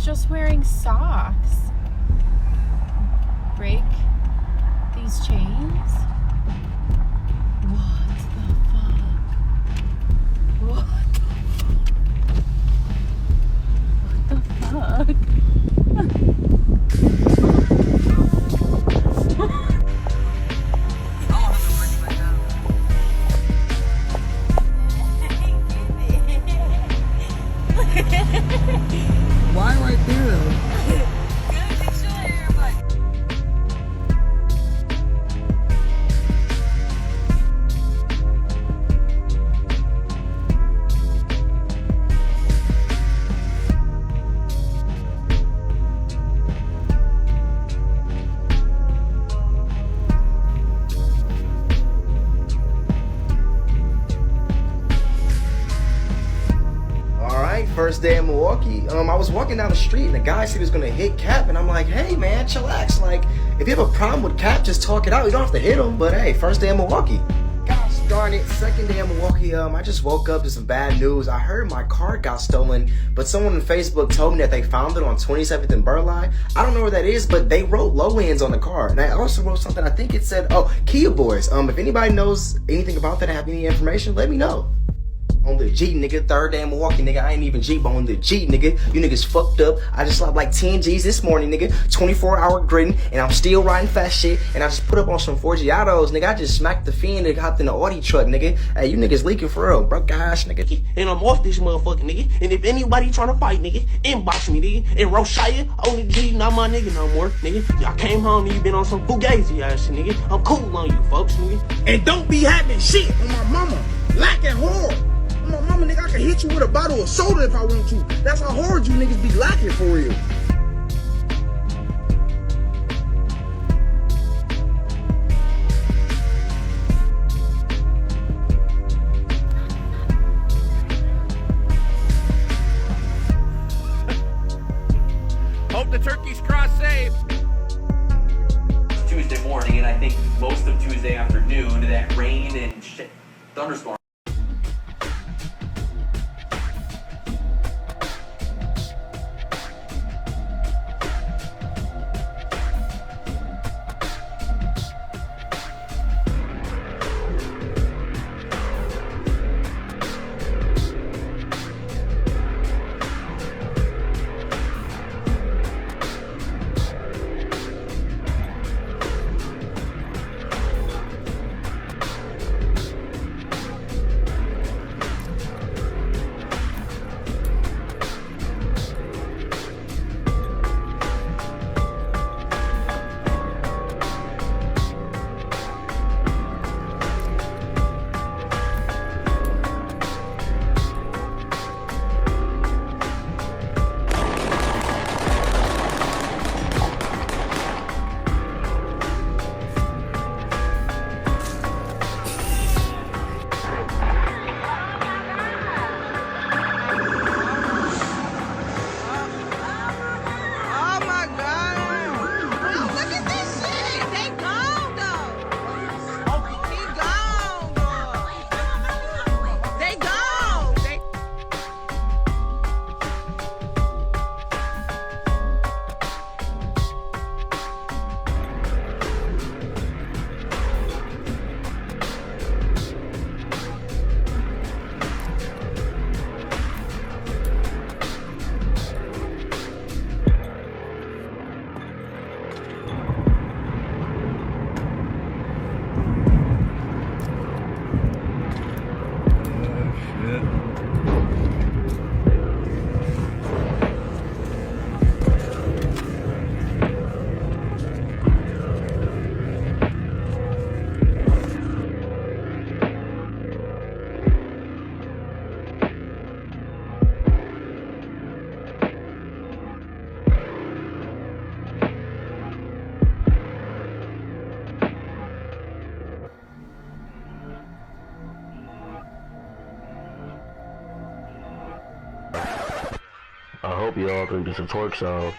just wearing socks. Break these chains? What the fuck? What the fuck? Why right there? First day in Milwaukee, I was walking down the street and the guy said he was gonna hit Cap, and I'm like, hey man, chillax. Like, if you have a problem with Cap, just talk it out. You don't have to hit him. But hey, first day in Milwaukee. Gosh darn it, second day in Milwaukee. I just woke up to some bad news. I heard my car got stolen, but someone on Facebook told me that they found it on 27th and Burleigh. I don't know where that is, but they wrote low ends on the car. And I also wrote something, I think it said, oh, Kia Boys. If anybody knows anything about that, have any information, let me know. On the G, nigga. Third day in Milwaukee, nigga. I ain't even G, but on the G, nigga. You niggas fucked up. I just slapped like 10 G's this morning, nigga. 24-hour gritting, and I'm still riding fast shit, and I just put up on some Forgiatos, nigga. I just smacked the fiend and hopped in the Audi truck, nigga. Hey, you niggas leaking for real, broke ass, nigga. And I'm off this motherfucker, nigga. And if anybody trying to fight, nigga, inbox me, nigga. And Roshaya, only G, not my nigga no more, nigga. Y'all came home and you been on some fugazi ass shit, nigga. I'm cool on you, folks, nigga. And don't be having shit on my mama. Lacking hard. My mama, nigga, I can hit you with a bottle of soda if I want to. That's how hard you niggas be lacking for real. Hope the turkeys cross safe. It's Tuesday morning, and I think most of Tuesday afternoon, that rain and shit, thunderstorm. I hope y'all can get some torque sound.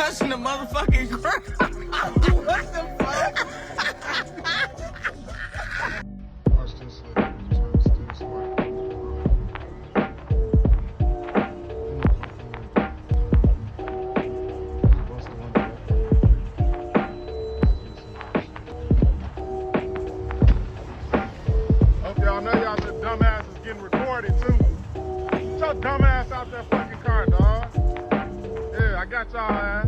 touching the motherfucking ground. What the fuck? Watch this little this way. Hope y'all know y'all the dumbass is getting recorded too. Get your dumbass out that fucking car, dog. Yeah, I got y'all ass.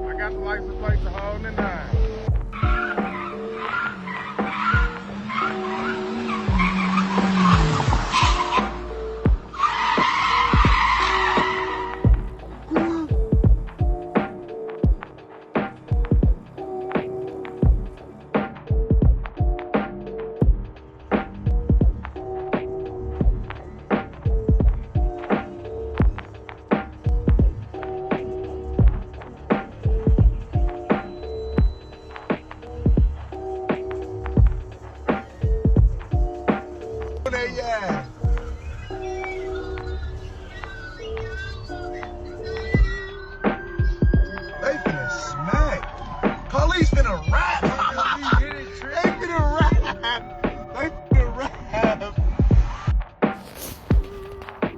I got the license plate to hold in 9. They finna smack. Police finna rap. They finna rap. They finna rap.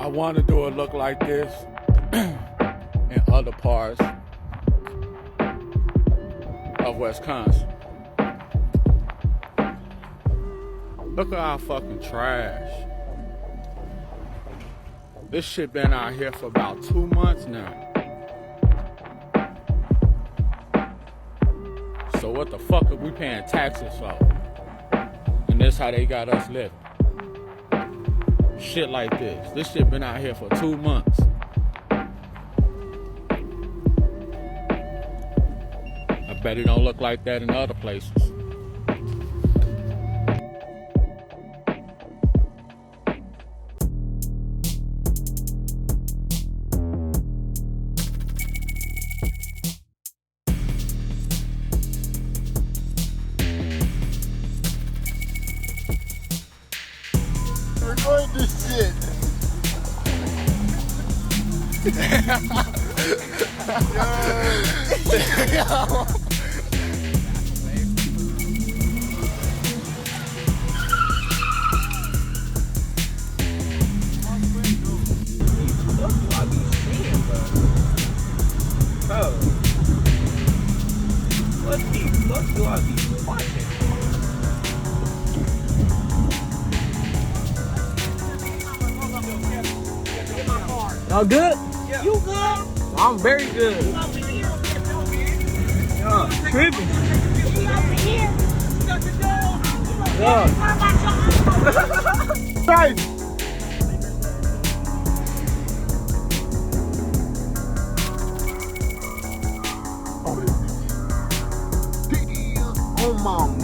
I want to do it look like this in other parts of Wisconsin. Look at our fucking trash. This shit been out here for about 2 months now. So what the fuck are we paying taxes for? And this how they got us living. Shit like this. This shit been out here for 2 months. I bet it don't look like that in other places. Record this shit. What the fuck do I be watching? Y'all good? Yeah. You good? I'm very good. Yeah, tripping. Yeah. Right. Oh, mama.